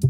Hey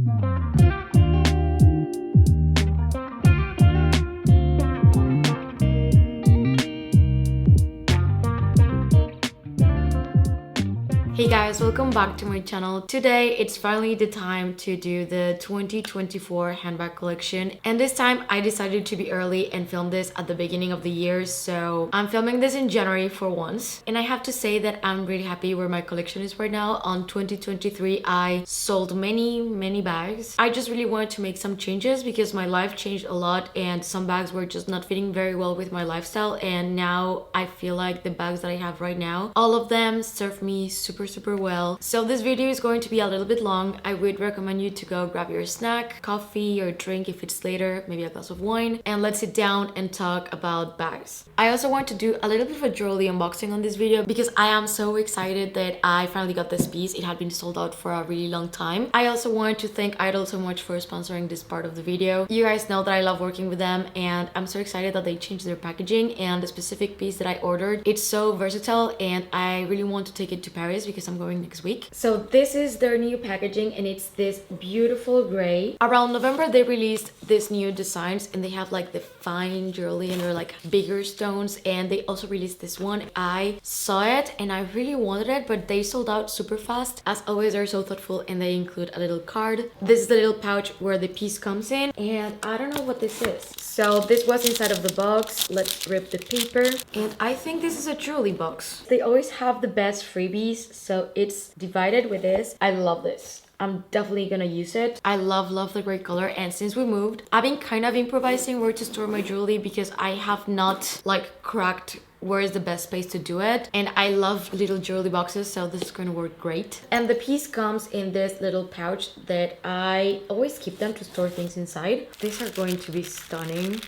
guys, welcome back to my channel. Today it's finally the time to do the 2024 handbag collection, and this time I decided to be early and film this at the beginning of the year. So I'm filming this in January for once, and I have to say that I'm really happy where my collection is right now. On 2023 I sold many bags. I just really wanted to make some changes because my life changed a lot and some bags were just not fitting very well with my lifestyle, and now I feel like the bags that I have right now, all of them serve me super well. So this video is going to be a little bit long. I would recommend you to go grab your snack, coffee or drink if it's later, maybe a glass of wine, and let's sit down and talk about bags. I also want to do a little bit of a jewelry unboxing on this video because I am so excited that I finally got this piece. It had been sold out for a really long time. I also wanted to thank Idyl so much for sponsoring this part of the video. You guys know that I love working with them, and I'm so excited that they changed their packaging, and the specific piece that I ordered, it's so versatile and I really want to take it to Paris because I'm going next week. So this is their new packaging and it's this beautiful gray. Around November they released these new designs and they have like the fine jewelry and they're like bigger stones, and they also released this one. I saw it and I really wanted it, but they sold out super fast. As always, they're so thoughtful and they include a little card. This is the little pouch where the piece comes in, and I don't know what this is. So this was inside of the box. Let's rip the paper, and I think this is a jewelry box. They always have the best freebies, so it's divided with this. I love this. I'm definitely gonna use it. I love the gray color, and since we moved, I've been kind of improvising where to store my jewelry because I have not like cracked where is the best space to do it, and I love little jewelry boxes, so this is going to work great. And the piece comes in this little pouch that I always keep them to store things inside. These are going to be stunning.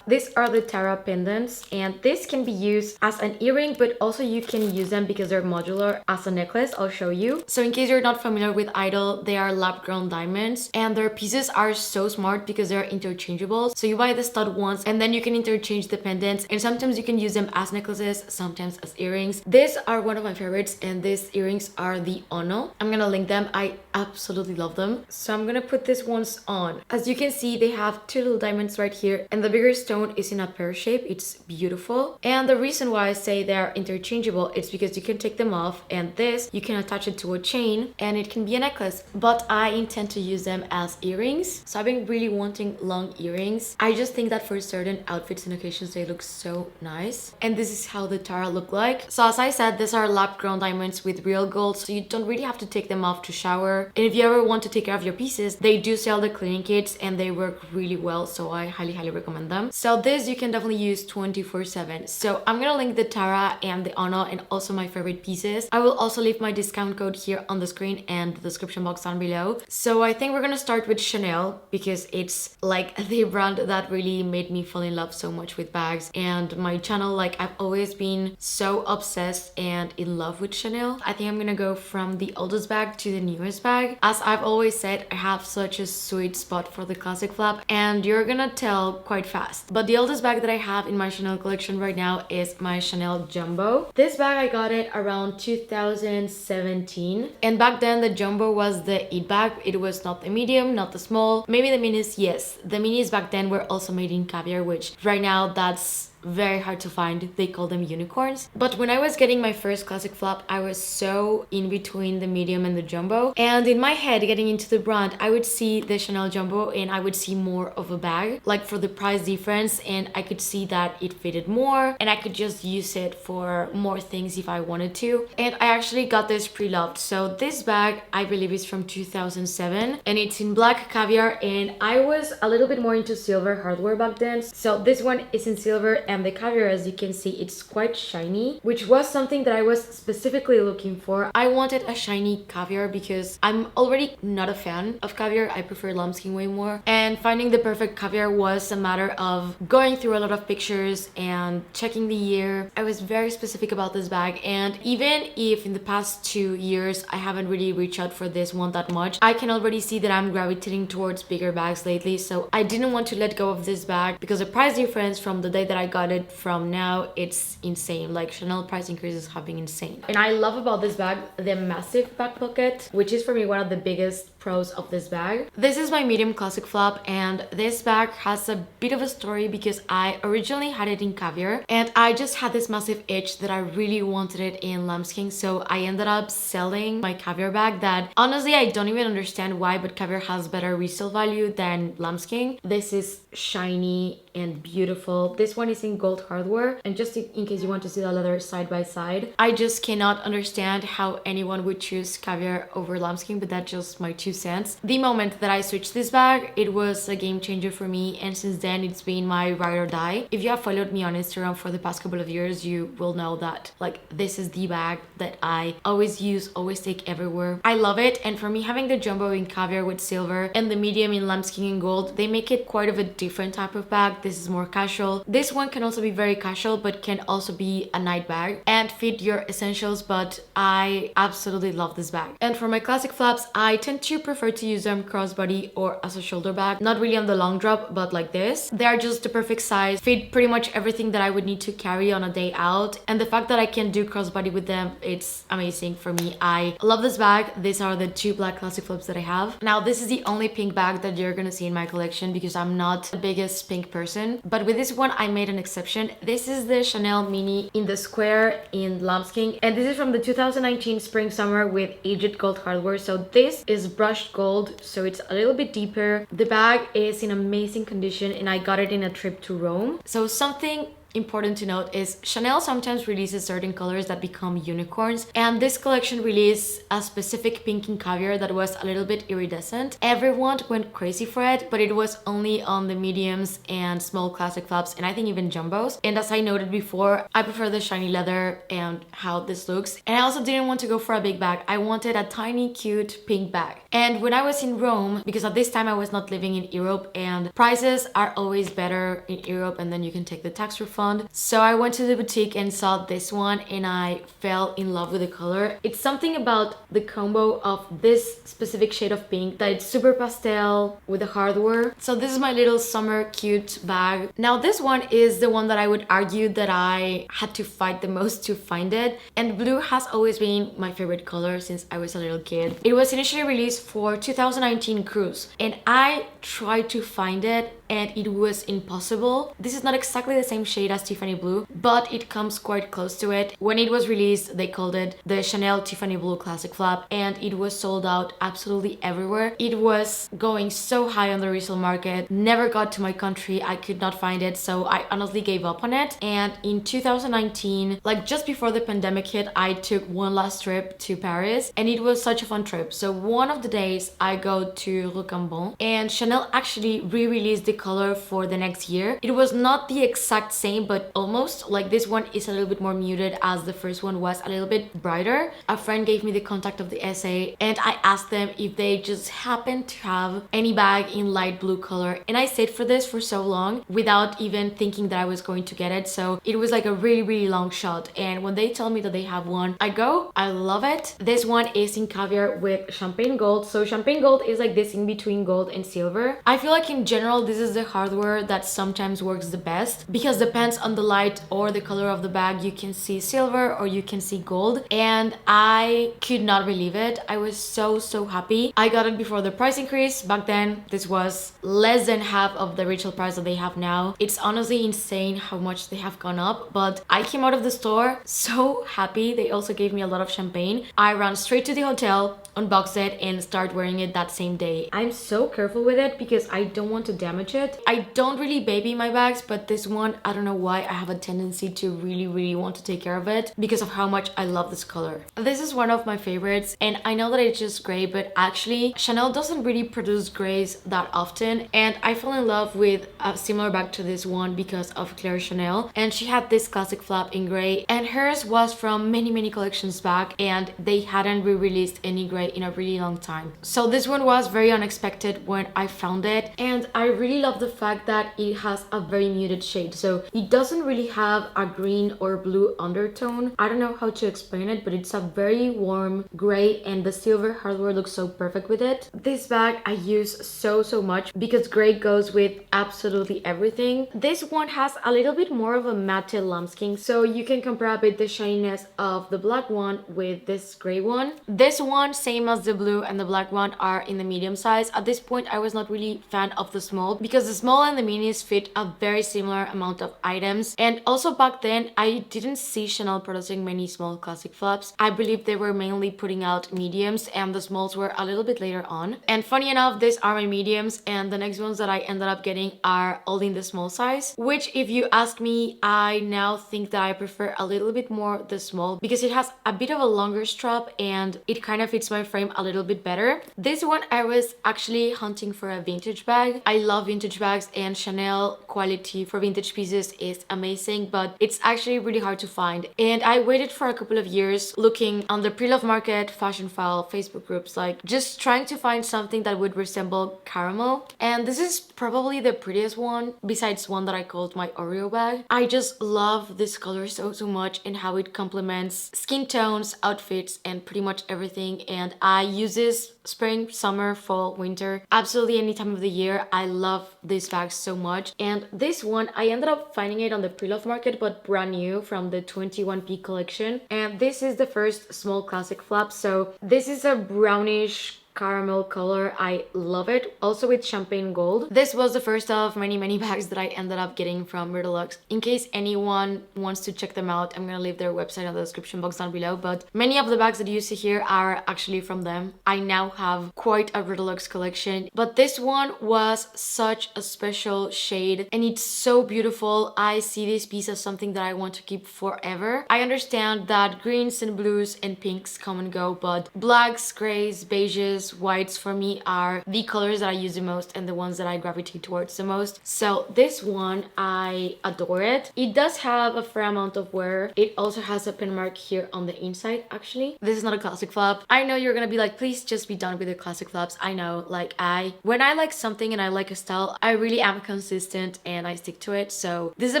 These are the Tara pendants, and this can be used as an earring, but also you can use them because they're modular as a necklace. I'll show you. So in case you're not familiar with Idyl, they are lab-grown diamonds, and their pieces are so smart because they're interchangeable. So you buy the stud once and then you can interchange the pendants, and sometimes you can use them as necklaces, sometimes as earrings. These are one of my favorites, and these earrings are the Ono. I'm gonna link them. I absolutely love them. So I'm gonna put these ones on. As you can see, they have two little diamonds right here, and the bigger stone is in a pear shape. It's beautiful, and the reason why I say they're interchangeable is because you can take them off, and this you can attach it to a chain and it can be a necklace, but I intend to use them as earrings. So I've been really wanting long earrings. I just think that for certain outfits and occasions they look so nice, and this is how the Tara look like. So as I said, these are lab-grown diamonds with real gold, so you don't really have to take them off to shower. And if you ever want to take care of your pieces, they do sell the cleaning kits and they work really well, so I highly recommend them. So this you can definitely use 24/7. So I'm gonna link the Tara and the Ono and also my favorite pieces. I will also leave my discount code here on the screen and the description box down below. So I think we're gonna start with Chanel because it's like the brand that really made me fall in love so much with bags, and my channel, like I've always been so obsessed and in love with Chanel. I think I'm gonna go from the oldest bag to the newest bag. As I've always said, I have such a sweet spot for the classic flap, and you're gonna tell quite fast. But the oldest bag that I have in my Chanel collection right now is my Chanel Jumbo. This bag I got it around 2017, and back then the Jumbo was the it bag. It was not the medium, not the small, maybe the minis. Yes, the minis back then were also made in caviar, which right now that's very hard to find. They call them unicorns. But when I was getting my first classic flap, I was so in between the medium and the jumbo, and in my head getting into the brand, I would see the Chanel Jumbo and I would see more of a bag, like for the price difference, and I could see that it fitted more and I could just use it for more things if I wanted to. And I actually got this pre-loved. So this bag I believe is from 2007 and it's in black caviar, and I was a little bit more into silver hardware back then, so this one is in silver, and the caviar, as you can see, it's quite shiny, which was something that I was specifically looking for. I wanted a shiny caviar because I'm already not a fan of caviar. I prefer lambskin way more, and finding the perfect caviar was a matter of going through a lot of pictures and checking the year. I was very specific about this bag, and even if in the past 2 years I haven't really reached out for this one that much, I can already see that I'm gravitating towards bigger bags lately, so I didn't want to let go of this bag because the price difference from the day that I got got it from now, it's insane. Like Chanel price increases have been insane. And I love about this bag the massive back pocket, which is for me one of the biggest pros of this bag. This is my medium classic flap, and this bag has a bit of a story because I originally had it in caviar and I just had this massive itch that I really wanted it in lambskin, so I ended up selling my caviar bag that honestly I don't even understand why, but caviar has better resale value than lambskin. This is shiny and beautiful. This one is in gold hardware, and just in case you want to see the leather side by side, I just cannot understand how anyone would choose caviar over lambskin, but that's just my 2 cents. The moment that I switched this bag, it was a game changer for me, and since then it's been my ride or die. If you have followed me on Instagram for the past couple of years, you will know that like this is the bag that I always use, always take everywhere. I love it, and for me, having the jumbo in caviar with silver and the medium in lambskin and gold, they make it quite of a different type of bag. This is more casual. This one can also be very casual, but can also be a night bag and fit your essentials, but I absolutely love this bag. And for my classic flaps, I tend to prefer to use them crossbody or as a shoulder bag, not really on the long drop, but like this. They are just the perfect size, fit pretty much everything that I would need to carry on a day out, and the fact that I can do crossbody with them, it's amazing for me. I love this bag. These are the 2 black classic flaps that I have. Now this is the only pink bag that you're gonna see in my collection because I'm not the biggest pink person, but with this one I made an exception. This is the Chanel mini in the square in lambskin, and this is from the 2019 spring summer with aged gold hardware. So this is brushed gold, so it's a little bit deeper. The bag is in amazing condition, and I got it in a trip to Rome. So something important to note is Chanel sometimes releases certain colors that become unicorns, and this collection released a specific pink in caviar that was a little bit iridescent. Everyone went crazy for it, but it was only on the mediums and small classic flaps, and I think even jumbos. And as I noted before, I prefer the shiny leather and how this looks, and I also didn't want to go for a big bag. I wanted a tiny cute pink bag. And when I was in Rome, because at this time I was not living in Europe and prices are always better in Europe and then you can take the tax refund, so I went to the boutique and saw this one and I fell in love with the color. It's something about the combo of this specific shade of pink that it's super pastel with the hardware. So this is my little summer cute bag. Now this one is the one that I would argue that I had to fight the most to find it, and blue has always been my favorite color since I was a little kid. It was initially released for 2019 cruise and I tried to find it and it was impossible. This is not exactly the same shade as Tiffany Blue, but it comes quite close to it. When it was released, they called it the Chanel Tiffany Blue Classic Flap, and it was sold out absolutely everywhere. It was going so high on the resale market, never got to my country, I could not find it, so I honestly gave up on it. And in 2019, like just before the pandemic hit, I took one last trip to Paris, and it was such a fun trip. So one of the days I go to Rocambon, and Chanel actually re-released the color for the next year. It was not the exact same, but almost. Like this one is a little bit more muted as the first one was a little bit brighter. A friend gave me the contact of the SA and I asked them if they just happened to have any bag in light blue color, and I stayed for this for so long without even thinking that I was going to get it. So it was like a really long shot, and when they tell me that they have one, I go. I love it. This one is in caviar with champagne gold. So champagne gold is like this in between gold and silver. I feel like in general this is the hardware that sometimes works the best because depends on the light or the color of the bag, you can see silver or you can see gold, and I could not believe it. I was so happy. I got it before the price increase. Back then this was less than half of the retail price that they have now. It's honestly insane how much they have gone up, but I came out of the store so happy. They also gave me a lot of champagne. I ran straight to the hotel, unboxed it, and start wearing it that same day. I'm so careful with it because I don't want to damage it. I don't really baby my bags, but this one, I don't know why, I have a tendency to really want to take care of it because of how much I love this color. This is one of my favorites, and I know that it's just gray, but actually Chanel doesn't really produce grays that often, and I fell in love with a similar bag to this one because of Claire Chanel, and she had this classic flap in gray, and hers was from many collections back and they hadn't re-released any gray gray in a really long time. So this one was very unexpected when I found it, and I really love the fact that it has a very muted shade. So it doesn't really have a green or blue undertone. I don't know how to explain it, but it's a very warm gray, and the silver hardware looks so perfect with it. This bag I use so much because gray goes with absolutely everything. This one has a little bit more of a matte lambskin, so you can compare a bit the shininess of the black one with this gray one. This one, same as the blue and the black one, are in the medium size. At this point I was not really fan of the small because the small and the minis fit a very similar amount of items, and also back then I didn't see Chanel producing many small classic flaps. I believe they were mainly putting out mediums and the smalls were a little bit later on. And funny enough, these are my mediums, and the next ones that I ended up getting are all in the small size, which if you ask me, I now think that I prefer a little bit more the small because it has a bit of a longer strap and it kind of fits my frame a little bit better. This one I was actually hunting for a vintage bag. I love vintage bags and Chanel quality for vintage pieces is amazing, but it's actually really hard to find. And I waited for a couple of years looking on the pre-love market, fashion file, Facebook groups, like just trying to find something that would resemble caramel. And this is probably the prettiest one besides one that I called my Oreo bag. I just love this color so much and how it complements skin tones, outfits, and pretty much everything. And I use this spring, summer, fall, winter, absolutely any time of the year. I love this bag so much. And this one, I ended up finding it on the pre-love market, but brand new from the 21P collection. And this is the first small classic flap. So this is a brownish caramel color. I love it. Also with champagne gold. This was the first of many bags that I ended up getting from Redelux. In case anyone wants to check them out, I'm gonna leave their website in the description box down below, but many of the bags that you see here are actually from them. I now have quite a Redelux collection, but this one was such a special shade and it's so beautiful. I see this piece as something that I want to keep forever. I understand that greens and blues and pinks come and go, but blacks, grays, beiges, whites for me are the colors that I use the most and the ones that I gravitate towards the most. So this one, I adore it. It does have a fair amount of wear. It also has a pin mark here on the inside actually. This is not a classic flap. I know you're gonna be like, please just be done with the classic flaps. I know, like when I like something and I like a style, I really am consistent and I stick to it. So this is a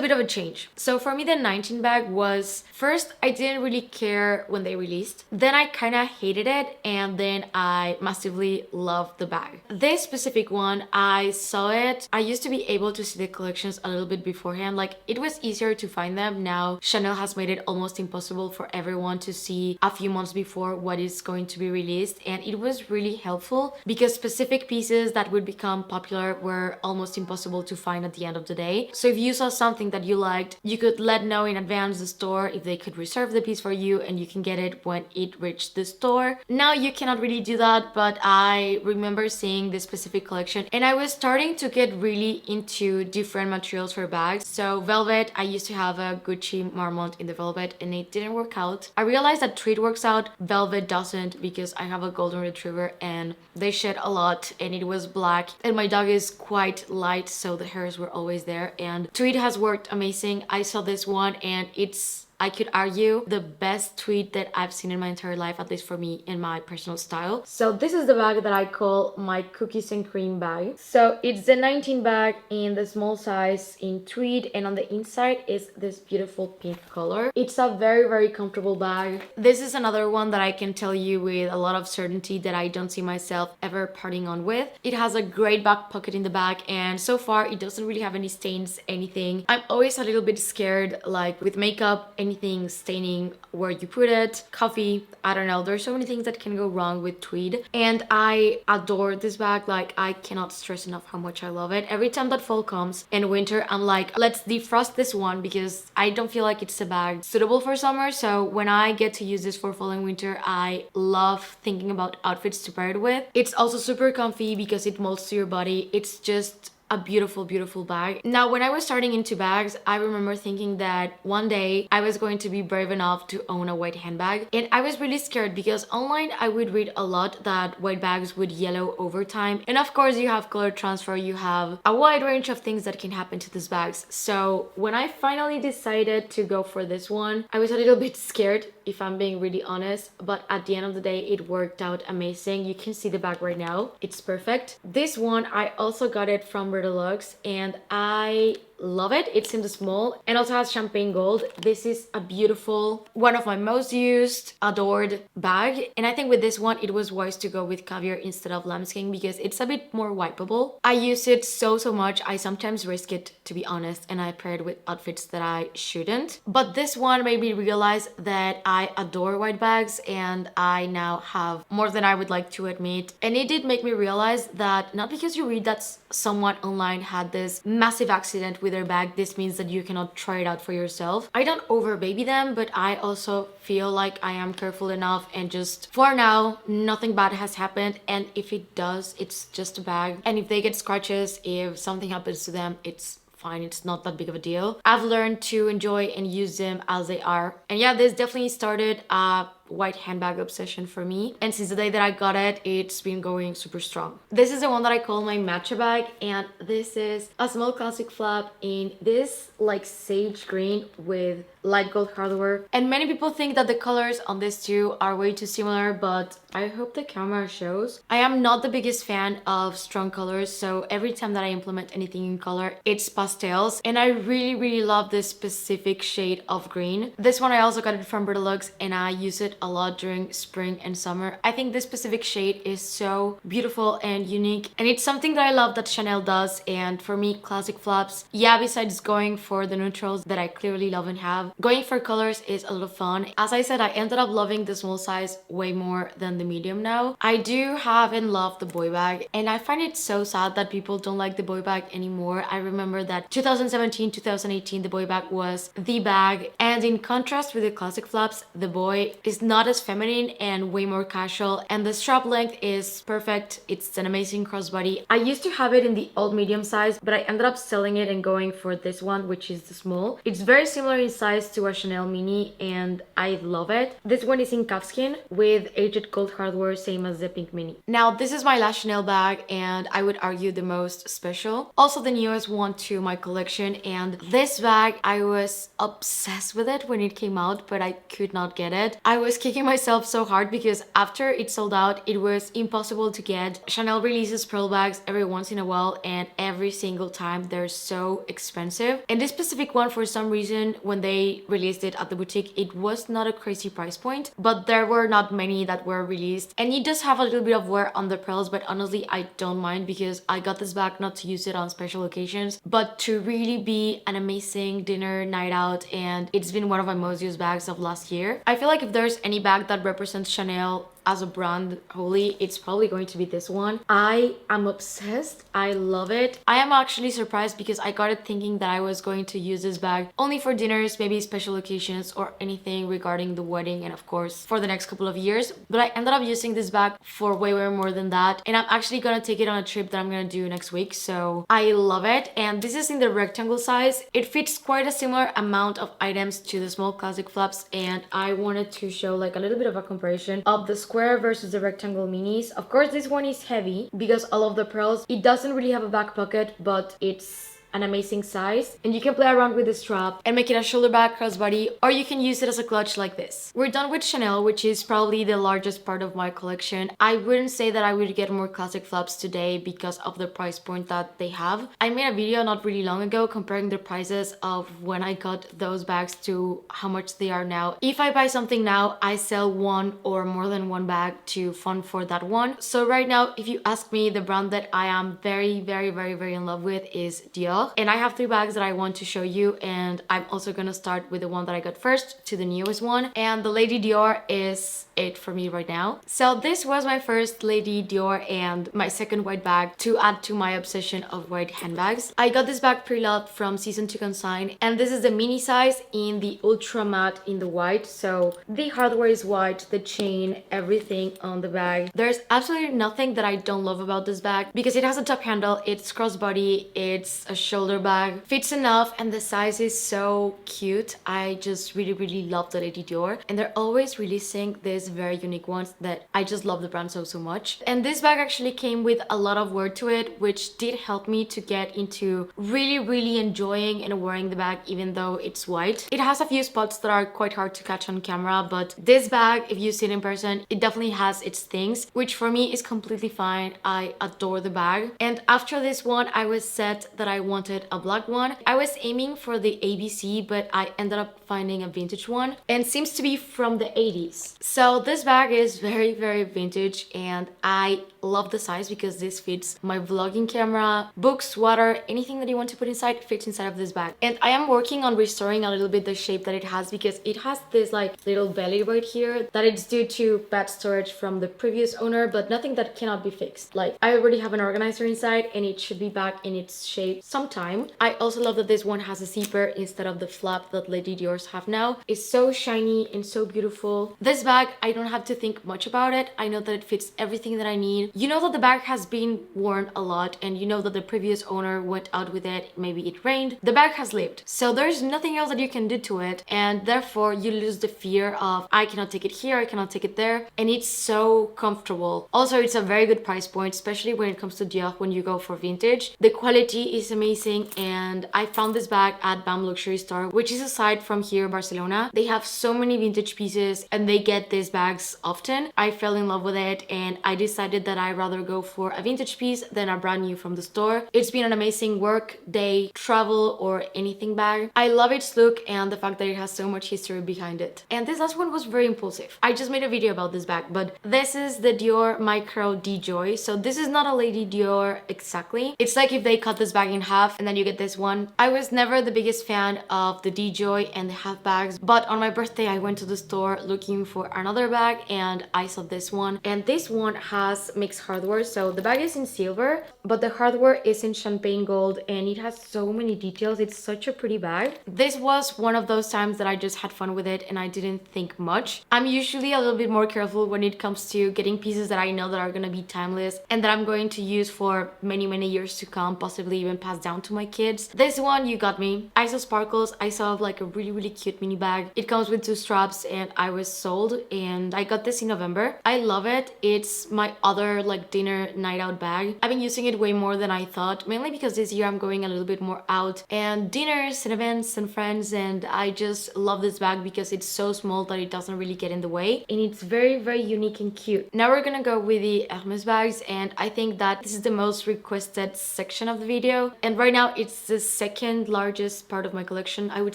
bit of a change. So for me, the 19 bag was, first, I didn't really care when they released. Then I kind of hated it, and then I massively loved the bag. This specific one, I saw it. I used to be able to see the collections a little bit beforehand. Like it was easier to find them. Now Chanel has made it almost impossible for everyone to see a few months before what is going to be released, and it was really helpful because specific pieces that would become popular were almost impossible to find at the end of the day. So if you saw something that you liked, you could let know in advance the store if they could reserve the piece for you, and you can get it when it reached the store. Now you cannot really do that, but I remember seeing this specific collection and I was starting to get really into different materials for bags. So velvet, I used to have a Gucci Marmont in the velvet and it didn't work out. I realized that tweed works out, velvet doesn't, because I have a golden retriever and they shed a lot and it was black and my dog is quite light, so the hairs were always there, and tweed has worked amazing. I saw this one and it's, I could argue, the best tweed that I've seen in my entire life, at least for me in my personal style. So this is the bag that I call my cookies and cream bag. So it's the 19 bag in the small size in tweed, and on the inside is this beautiful pink color. It's a very comfortable bag. This is another one that I can tell you with a lot of certainty that I don't see myself ever parting on with. It has a great back pocket in the back, and so far it doesn't really have any stains, anything. I'm always a little bit scared, like with makeup, anything staining where you put it, coffee, I don't know, there's so many things that can go wrong with tweed, and I adore this bag. Like I cannot stress enough how much I love it. Every time that fall comes and winter, I'm like, let's defrost this one because I don't feel like it's a bag suitable for summer. So when I get to use this for fall and winter, I love thinking about outfits to pair it with. It's also super comfy because it molds to your body. It's just a beautiful bag. Now, when I was starting into bags, I remember thinking that one day I was going to be brave enough to own a white handbag, and I was really scared because online I would read a lot that white bags would yellow over time, and of course you have color transfer, you have a wide range of things that can happen to these bags. So when I finally decided to go for this one, I was a little bit scared if I'm being really honest, but at the end of the day, it worked out amazing. You can see the bag right now. It's perfect. This one, I also got it from Deluxe and I love it. It's in the small and also has champagne gold. This is a beautiful, one of my most used, adored bag. And I think with this one, it was wise to go with caviar instead of lambskin because it's a bit more wipeable. I use it so much. I sometimes risk it, to be honest, and I pair it with outfits that I shouldn't. But this one made me realize that I adore white bags and I now have more than I would like to admit. And it did make me realize that not because you read that someone online had this massive accident with their bag, this means that you cannot try it out for yourself. I don't over baby them, but I also feel like I am careful enough and just for now, nothing bad has happened. And if it does, it's just a bag. And if they get scratches, if something happens to them, it's fine. It's not that big of a deal. I've learned to enjoy and use them as they are. And yeah, this definitely started a white handbag obsession for me, and since the day that I got it, it's been going super strong. This is the one that I call my matcha bag, and this is a small classic flap in this like sage green with light gold hardware. And many people think that the colors on this two are way too similar, but I hope the camera shows. I am not the biggest fan of strong colors, so every time that I implement anything in color, it's pastels, and I really love this specific shade of green. This one I also got it from Deluxe, and I use it a lot during spring and summer. I think this specific shade is so beautiful and unique, and it's something that I love that Chanel does. And for me, classic flaps, yeah, besides going for the neutrals that I clearly love and have, going for colors is a lot of fun. As I said, I ended up loving the small size way more than the medium now. I do have and love the boy bag, and I find it so sad that people don't like the boy bag anymore. I remember that 2017, 2018, the boy bag was the bag, and in contrast with the classic flaps, the boy is not as feminine and way more casual, and the strap length is perfect. It's an amazing crossbody. I used to have it in the old medium size, but I ended up selling it and going for this one, which is the small. It's very similar in size to a Chanel mini, and I love it. This one is in calfskin with aged gold hardware, same as the pink mini. Now, this is my last Chanel bag, and I would argue the most special. Also the newest one to my collection, and this bag, I was obsessed with it when it came out, but I could not get it. I was kicking myself so hard because after it sold out, it was impossible to get. Chanel releases pearl bags every once in a while, and every single time they're so expensive. And this specific one, for some reason, when they released it at the boutique, it was not a crazy price point, but there were not many that were released. And it does have a little bit of wear on the pearls, but honestly, I don't mind because I got this bag not to use it on special occasions, but to really be an amazing dinner night out, and it's been one of my most used bags of last year. I feel like if there's any bag that represents Chanel as a brand wholly, it's probably going to be this one. I am obsessed. I love it. I am actually surprised because I got it thinking that I was going to use this bag only for dinners, maybe special occasions or anything regarding the wedding, and of course for the next couple of years, but I ended up using this bag for way more than that, and I'm actually gonna take it on a trip that I'm gonna do next week, so I love it. And this is in the rectangle size. It fits quite a similar amount of items to the small classic flaps, and I wanted to show like a little bit of a comparison of the square versus the rectangle minis. Of course, this one is heavy because all of the pearls. It doesn't really have a back pocket, but it's an amazing size, and you can play around with the strap and make it a shoulder bag, crossbody, or you can use it as a clutch like this. We're done with Chanel, which is probably the largest part of my collection. I wouldn't say that I would get more classic flaps today because of the price point that they have. I made a video not really long ago comparing the prices of when I got those bags to how much they are now. If I buy something now, I sell one or more than one bag to fund for that one. So right now, if you ask me, the brand that I am very in love with is Dior. And I have 3 bags that I want to show you, and I'm also gonna start with the one that I got first to the newest one, and the Lady Dior is it for me right now. So this was my first Lady Dior and my second white bag to add to my obsession of white handbags. I got this bag pre-loved from Season to Consign, and this is the mini size in the ultra matte in the white. So the hardware is white, the chain, everything on the bag. There's absolutely nothing that I don't love about this bag because it has a top handle, it's crossbody, it's a shoulder bag. Fits enough and the size is so cute. I just really love the Lady Dior, and they're always releasing these very unique ones that I just love the brand so much. And this bag actually came with a lot of wear to it, which did help me to get into really enjoying and wearing the bag even though it's white. It has a few spots that are quite hard to catch on camera, but this bag, if you see it in person, it definitely has its things, which for me is completely fine. I adore the bag. And after this one, I was set that I wanted a black one. I was aiming for the ABC, but I ended up finding a vintage one, and seems to be from the 80s. So this bag is very vintage, and I love the size because this fits my vlogging camera, books, water, anything that you want to put inside fits inside of this bag. And I am working on restoring a little bit the shape that it has, because it has this like little belly right here that it's due to bad storage from the previous owner, but nothing that cannot be fixed. Like, I already have an organizer inside and it should be back in its shape sometime. I also love that this one has a zipper instead of the flap that Lady Dior's have now. It's so shiny and so beautiful. This bag, I don't have to think much about it. I know that it fits everything that I need. You know that the bag has been worn a lot, and you know that the previous owner went out with it, maybe it rained. The bag has lived, so there's nothing else that you can do to it, and therefore you lose the fear of I cannot take it here, I cannot take it there, and it's so comfortable. Also, it's a very good price point, especially when it comes to Dior when you go for vintage. The quality is amazing, and I found this bag at BAM Luxury Store, which is a site from here in Barcelona. They have so many vintage pieces and they get these bags often. I fell in love with it, and I decided that I'd rather go for a vintage piece than a brand new from the store. It's been an amazing work, day, travel, or anything bag. I love its look and the fact that it has so much history behind it. And this last one was very impulsive. I just made a video about this bag, but this is the Dior Micro D Joy. So this is not a Lady Dior exactly. It's like if they cut this bag in half and then you get this one. I was never the biggest fan of the D Joy and the half bags, but on my birthday I went to the store looking for another bag and I saw this one, and this one has mixed hardware. So the bag is in silver, but the hardware is in champagne gold, and it has so many details. It's such a pretty bag. This was one of those times that I just had fun with it and I didn't think much. I'm usually a little bit more careful when it comes to getting pieces that I know that are gonna be timeless and that I'm going to use for many years to come, possibly even pass down to my kids. This one, you got me. I saw sparkles, I saw like a really cute mini bag. It comes with 2 straps and I was sold, and I got this in November. I love it. It's my other like dinner night out bag. I've been using it way more than I thought, mainly because this year I'm going a little bit more out and dinners and events and friends, and I just love this bag because it's so small that it doesn't really get in the way, and it's very unique and cute. Now we're gonna go with the Hermès bags, and I think that this is the most requested section of the video, and right now it's the second largest part of my collection. I would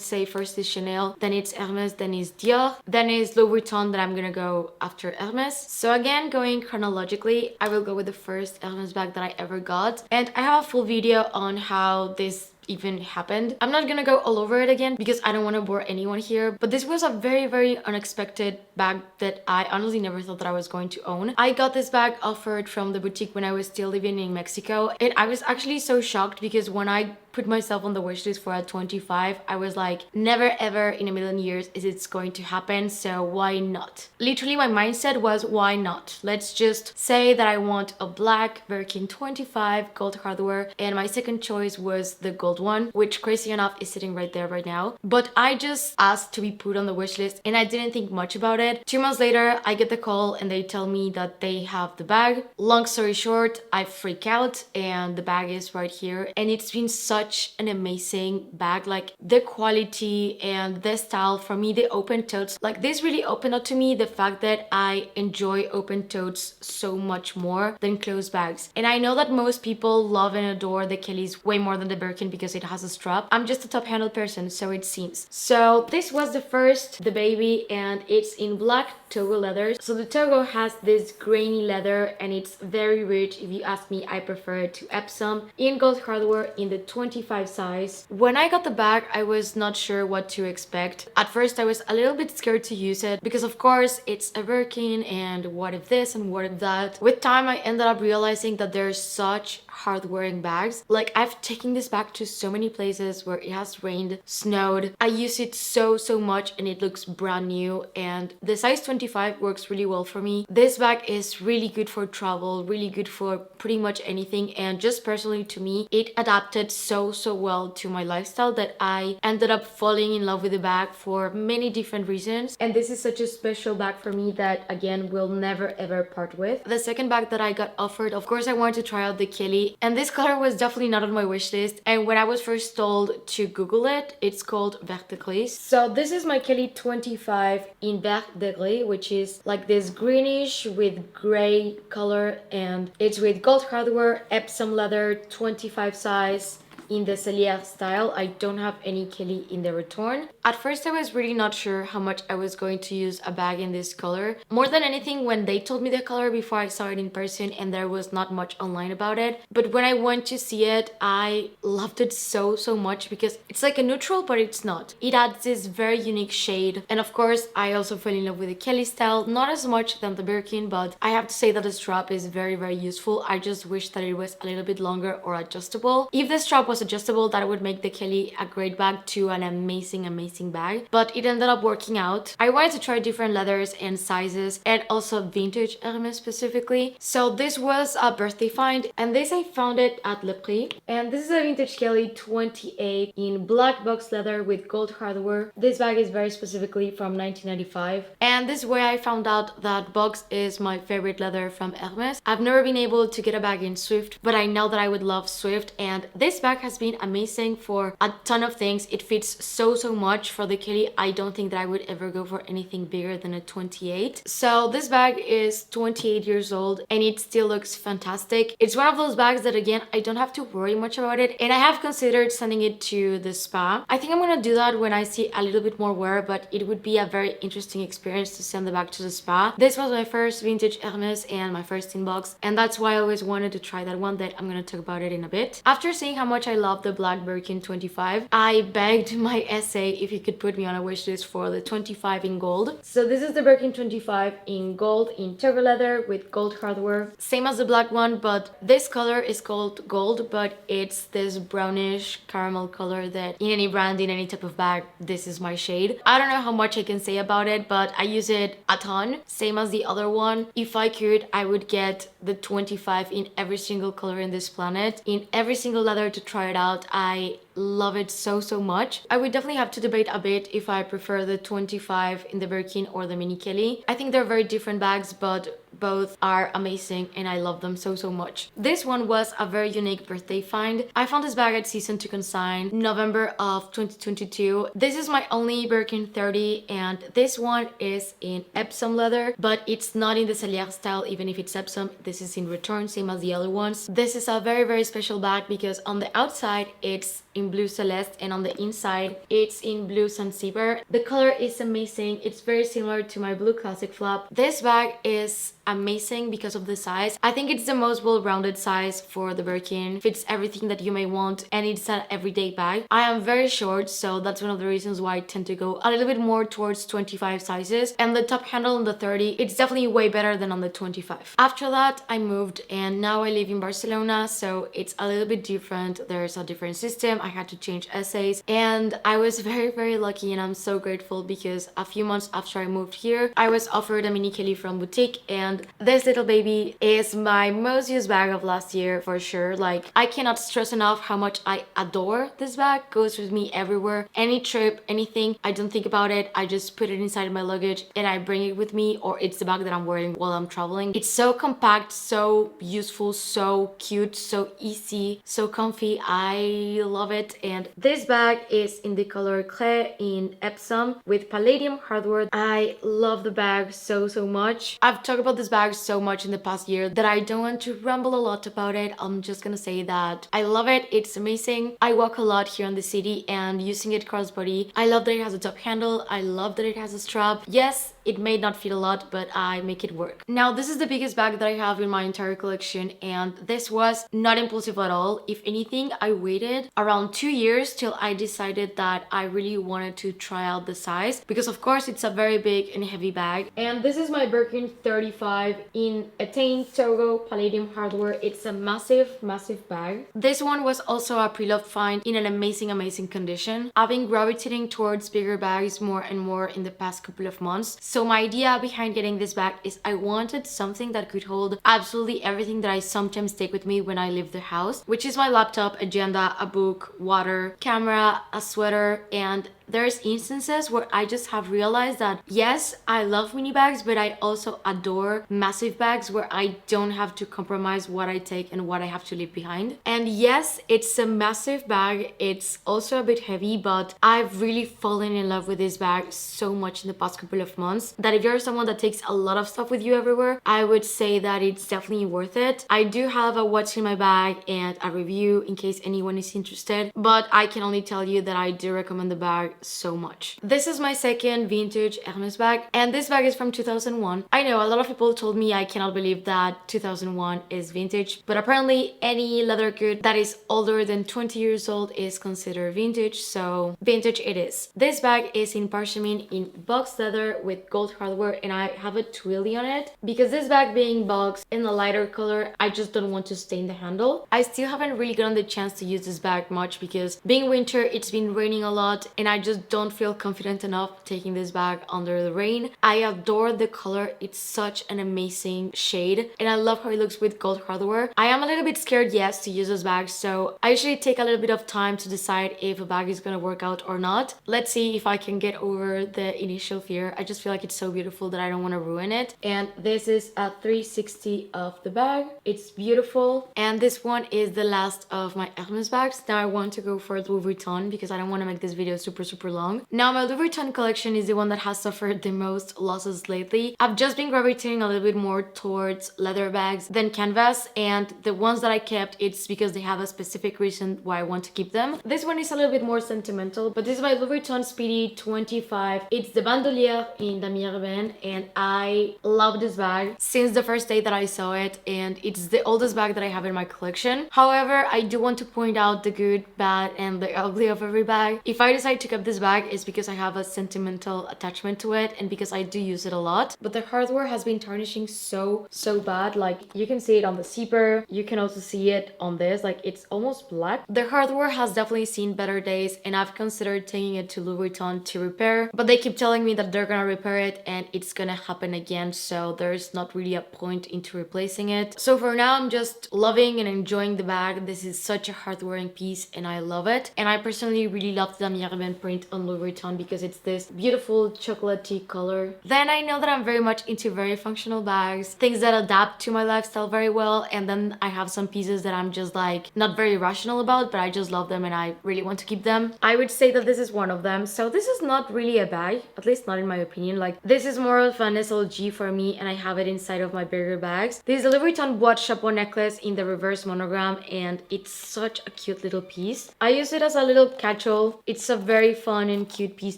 say first is Chanel, then it's Hermès, then is Dior, then is Louis Vuitton that I'm gonna go after Hermès. So again, going chronologically, I will go with the first Hermès bag that I ever got, and I have a full video on how this even happened. I'm not gonna go all over it again because I don't want to bore anyone here, but this was a very unexpected bag that I honestly never thought that I was going to own. I got this bag offered from the boutique when I was still living in Mexico, and I was actually so shocked because when I put myself on the wish list for a 25, I was like, never ever in a million years is it's going to happen, so why not? Literally my mindset was, why not? Let's just say that I want a black Birkin 25 gold hardware, and my second choice was the gold one, which crazy enough is sitting right there right now. But I just asked to be put on the wish list and I didn't think much about it. 2 months later, I get the call and they tell me that they have the bag. Long story short, I freak out and the bag is right here, and it's been such an amazing bag. Like the quality and the style, for me, the open totes, like this really opened up to me the fact that I enjoy open totes so much more than closed bags. And I know that most people love and adore the Kellys way more than the Birkin because it has a strap. I'm just a top-handled person, so it seems. So this was the first, the baby, and it's in black Togo leather. So the Togo has this grainy leather and it's very rich. If you ask me, I prefer it to Epsom, in gold hardware in the 25 size. When I got the bag, I was not sure what to expect. At first, I was a little bit scared to use it because of course it's a Birkin and what if this and what if that. With time, I ended up realizing that there's such hard wearing bags. Like, I've taken this bag to so many places where it has rained, snowed. I use it so much and it looks brand new, and the size 25 works really well for me. This bag is really good for travel, really good for pretty much anything, and just personally to me, it adapted so well to my lifestyle that I ended up falling in love with the bag for many different reasons. And this is such a special bag for me that, again, will never ever part with. The second bag that I got offered, of course, I wanted to try out the Kelly, and this color was definitely not on my wish list. And when I was first told to Google it, it's called Vert de Gris. So this is my Kelly 25 in Vert de Gris, which is like this greenish with gray color, and it's with gold hardware, Epsom leather, 25 size, in the Cellier style. I don't have any Kelly in the return. At first I was really not sure how much I was going to use a bag in this color. More than anything, when they told me the color before I saw it in person, and there was not much online about it. But when I went to see it, I loved it so much, because it's like a neutral, but it's not. It adds this very unique shade. And of course, I also fell in love with the Kelly style, not as much than the Birkin, but I have to say that the strap is very useful. I just wish that it was a little bit longer or adjustable. If the strap was adjustable, that would make the Kelly a great bag to an amazing bag, but it ended up working out. I wanted to try different leathers and sizes, and also vintage Hermès specifically. So this was a birthday find, and this I found it at Le Prix, and this is a vintage Kelly 28 in black box leather with gold hardware. This bag is very specifically from 1995, and this is where I found out that box is my favorite leather from Hermès. I've never been able to get a bag in Swift, but I know that I would love Swift, and this bag has been amazing for a ton of things. It fits so much. For the Kelly, I don't think that I would ever go for anything bigger than a 28. So this bag is 28 years old and it still looks fantastic. It's one of those bags that, again, I don't have to worry much about it, and I have considered sending it to the spa. I think I'm gonna do that when I see a little bit more wear, but it would be a very interesting experience to send the bag to the spa. This was my first vintage Hermès and my first inbox, and that's why I always wanted to try that one, that I'm gonna talk about it in a bit. After seeing how much I love the black Birkin 25, I begged my essay if he could put me on a wish list for the 25 in gold. So this is the Birkin 25 in gold, in turbo leather with gold hardware. Same as the black one, but this color is called gold, but it's this brownish caramel color that in any brand, in any type of bag, this is my shade. I don't know how much I can say about it, but I use it a ton, same as the other one. If I could, I would get the 25 in every single color in this planet, in every single leather to try it out. I love it so much. I would definitely have to debate a bit if I prefer the 25 in the Birkin or the Mini Kelly. I think they're very different bags, but both are amazing and I love them so much. This one was a very unique birthday find. I found this bag at Season to Consign, November of 2022. This is my only Birkin 30, and this one is in Epsom leather, but it's not in the Cellier style. Even if it's Epsom, this is in return, same as the other ones. This is a very special bag because on the outside it's in blue celeste and on the inside it's in blue Zanzibar. The color is amazing. It's very similar to my blue classic flap. This bag is amazing because of the size. I think it's the most well-rounded size for the Birkin. Fits everything that you may want, and it's an everyday bag. I am very short, so that's one of the reasons why I tend to go a little bit more towards 25 sizes, and the top handle on the 30, it's definitely way better than on the 25. After that, I moved and now I live in Barcelona, so it's a little bit different. There's a different system. I had to change essays, and I was very lucky, and I'm so grateful because a few months after I moved here, I was offered a Mini Kelly from Boutique, and this little baby is my most used bag of last year for sure. Like, I cannot stress enough how much I adore this bag. Goes with me everywhere, any trip, anything. I don't think about it. I just put it inside my luggage and I bring it with me, or it's the bag that I'm wearing while I'm traveling. It's so compact, so useful, so cute, so easy, so comfy. I love it. And this bag is in the color Clay in Epsom with palladium hardware. I love the bag so much. I've talked about this bag so much in the past year that I don't want to ramble a lot about it. I'm just gonna say that I love it. It's amazing. I walk a lot here in the city and using it crossbody. I love that it has a top handle. I love that it has a strap. Yes, it may not fit a lot, but I make it work. Now, this is the biggest bag that I have in my entire collection, and this was not impulsive at all. If anything, I waited around 2 years till I decided that I really wanted to try out the size, because of course it's a very big and heavy bag. And this is my Birkin 35 in Etain Togo Palladium hardware. It's a massive bag. This one was also a pre-loved find in an amazing condition. I've been gravitating towards bigger bags more and more in the past couple of months. So my idea behind getting this bag is I wanted something that could hold absolutely everything that I sometimes take with me when I leave the house, which is my laptop, agenda, a book, water, camera, a sweater. And there's instances where I just have realized that yes, I love mini bags, but I also adore massive bags where I don't have to compromise what I take and what I have to leave behind. And yes, it's a massive bag. It's also a bit heavy, but I've really fallen in love with this bag so much in the past couple of months that if you're someone that takes a lot of stuff with you everywhere, I would say that it's definitely worth it. I do have a what's in my bag and a review in case anyone is interested, but I can only tell you that I do recommend the bag so much. This is my second vintage Hermès bag, and this bag is from 2001. I know a lot of people told me I cannot believe that 2001 is vintage, but apparently any leather good that is older than 20 years old is considered vintage, so vintage it is. This bag is in parchment in box leather with gold hardware, and I have a twilly on it because this bag being boxed in a lighter color, I just don't want to stain the handle. I still haven't really gotten the chance to use this bag much because being winter, it's been raining a lot and I just don't feel confident enough taking this bag under the rain. I adore the color. It's such an amazing shade and I love how it looks with gold hardware. I am a little bit scared, yes, to use this bag, so I usually take a little bit of time to decide if a bag is gonna work out or not. Let's see if I can get over the initial fear. I just feel like it's so beautiful that I don't want to ruin it. And this is a 360 of the bag. It's beautiful. And this one is the last of my Hermès bags. Now I want to go for Louis Vuitton because I don't want to make this video super long. Now my Louis Vuitton collection is the one that has suffered the most losses lately. I've just been gravitating a little bit more towards leather bags than canvas, and the ones that I kept, it's because they have a specific reason why I want to keep them. This one is a little bit more sentimental, but this is my Louis Vuitton Speedy 25. It's the bandolier in damier ebene, and I love this bag since the first day that I saw it, and it's the oldest bag that I have in my collection. However, I do want to point out the good, bad, and the ugly of every bag. If I decide to keep this bag, it's because I have a sentimental attachment to it and because I do use it a lot. But the hardware has been tarnishing so bad. Like, you can see it on the zipper, you can also see it on this, like it's almost black. The hardware has definitely seen better days, and I've considered taking it to Louis Vuitton to repair, but they keep telling me that they're gonna repair it and it's gonna happen again, so there's not really a point into replacing it. So for now, I'm just loving and enjoying the bag. This is such a hard-wearing piece and I love it. And I personally really love the damier ebene print on Louis Vuitton because it's this beautiful chocolatey color. Then I know that I'm very much into very functional bags, things that adapt to my lifestyle very well, and then I have some pieces that I'm just like not very rational about, but I just love them and I really want to keep them. I would say that this is one of them. So this is not really a bag, at least not in my opinion. Like, this is more of an SLG for me, and I have it inside of my bigger bags. This is a Louis Vuitton watch chapeau necklace in the reverse monogram, and it's such a cute little piece. I use it as a little catch-all. It's a very fun and cute piece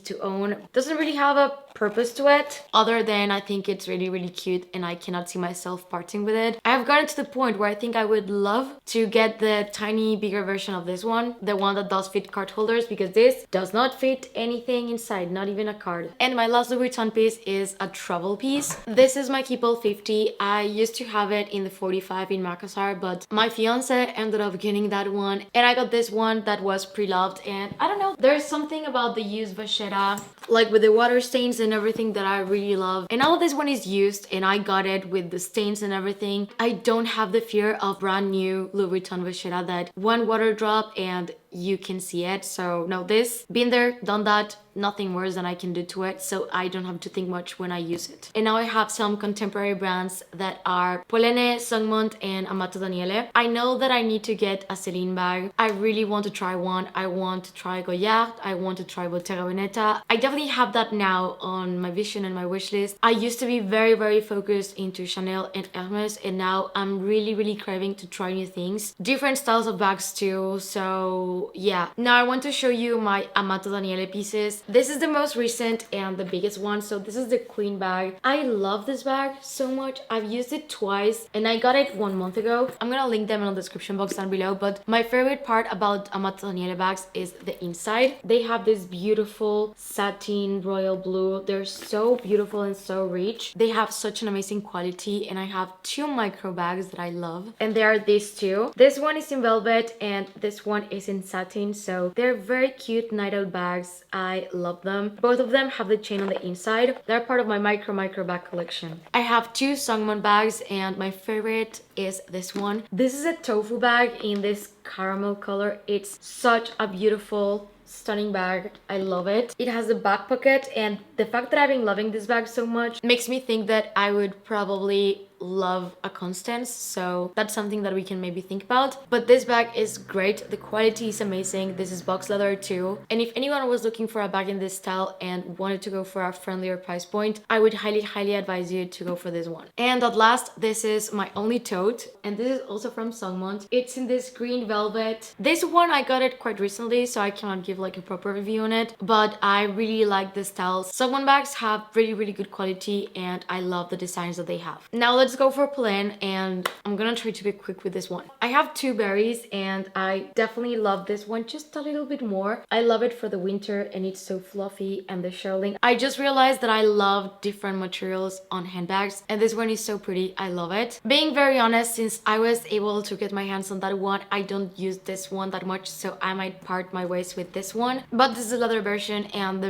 to own. Doesn't really have a purpose to it other than I think it's really cute and I cannot see myself parting with it. I've gotten to the point where I think I would love to get the tiny bigger version of this one, the one that does fit card holders, because this does not fit anything inside, not even a card. And my last Louis Vuitton piece is a travel piece. This is my Keepall 50. I used to have it in the 45 in Makassar, but my fiance ended up getting that one and I got this one that was pre-loved, and I don't know, there's something about the used vachetta, like with the water stains and everything, that I really love. And all of this one is used and I got it with the stains and everything. I don't have the fear of brand new Louis Vuitton vachetta that one water drop and you can see it. So no, this, been there, done that, nothing worse than I can do to it, so I don't have to think much when I use it. And now I have some contemporary brands that are Polene, Songmont, and Amato Daniele. I know that I need to get a Celine bag. I really want to try one. I want to try Goyard. I want to try Bottega Veneta. I definitely have that now on my vision and my wish list. I used to be very focused into Chanel and Hermès, and now I'm really craving to try new things, different styles of bags too. So So yeah, now I want to show you my Amato Daniele pieces. This is the most recent and the biggest one. So this is the queen bag. I love this bag so much. I've used it twice and I got it 1 month ago. I'm gonna link them in the description box down below. But my favorite part about Amato Daniele bags is the inside. They have this beautiful satin royal blue. They're so beautiful and so rich. They have such an amazing quality, and I have two micro bags that I love, and they are these two. This one is in velvet and this one is in satin, so they're very cute night out bags. I love them. Both of them have the chain on the inside. They're part of my micro bag collection. I have two Songmont bags, and my favorite is this one. This is a tofu bag in this caramel color. It's such a beautiful, stunning bag. I love it. It has a back pocket, and the fact that I've been loving this bag so much makes me think that I would probably love a Constance, so that's something that we can maybe think about. But this bag is great. The quality is amazing. This is box leather too, and if anyone was looking for a bag in this style and wanted to go for a friendlier price point, I would highly advise you to go for this one. And at last, this is my only tote, and this is also from Songmont. It's in this green velvet. This one I got it quite recently, so I cannot give like a proper review on it, but I really like the styles. Songmont bags have really good quality, and I love the designs that they have. Now let's go for Polene, and I'm gonna try to be quick with this one. I have two berries, and I definitely love this one just a little bit more. I love it for the winter, and it's so fluffy, and the shearling. I just realized that I love different materials on handbags, and this one is so pretty. I love it. Being very honest, since I was able to get my hands on that one, I don't use this one that much, so I might part my ways with this one. But this is a leather version, and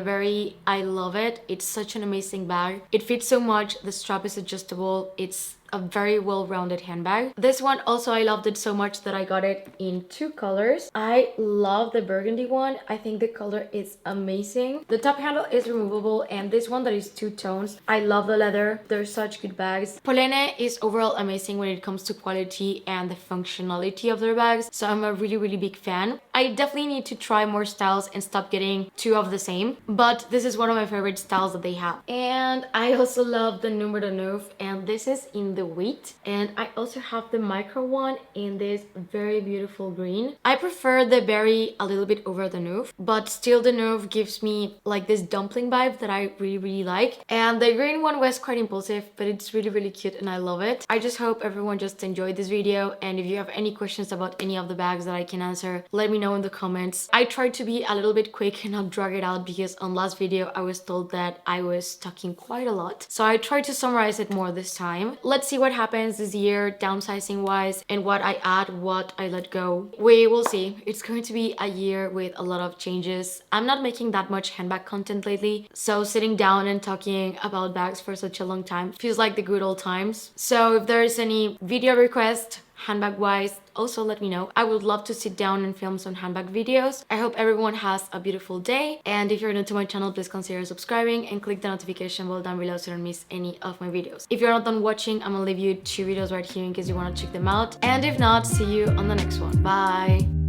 I love it. It's such an amazing bag. It fits so much. The strap is adjustable. It's a very well-rounded handbag. This one also, I loved it so much that I got it in two colors. I love the burgundy one. I think the color is amazing. The top handle is removable, and this one that is two tones. I love the leather. They're such good bags. Polene is overall amazing when it comes to quality and the functionality of their bags, so I'm a really big fan. I definitely need to try more styles and stop getting two of the same, but this is one of my favorite styles that they have. And I also love the Numéro 9, and this is in the wheat, and I also have the micro one in this very beautiful green. I prefer the berry a little bit over the Nuve, but still the Nuve gives me like this dumpling vibe that I really like. And the green one was quite impulsive, but it's really cute, and I love it. I just hope everyone just enjoyed this video, and if you have any questions about any of the bags that I can answer, let me know in the comments. I tried to be a little bit quick and not drag it out, because on last video I was told that I was talking quite a lot, so I tried to summarize it more this time. Let's see what happens this year downsizing wise, and what I add, what I let go. We will see. It's going to be a year with a lot of changes. I'm not making that much handbag content lately, so sitting down and talking about bags for such a long time feels like the good old times. So if there's any video request handbag wise, also let me know. I would love to sit down and film some handbag videos. I hope everyone has a beautiful day, and if you're new to my channel, please consider subscribing and click the notification bell down below so you don't miss any of my videos. If you're not done watching, I'm gonna leave you two videos right here in case you want to check them out, and if not, see you on the next one. Bye.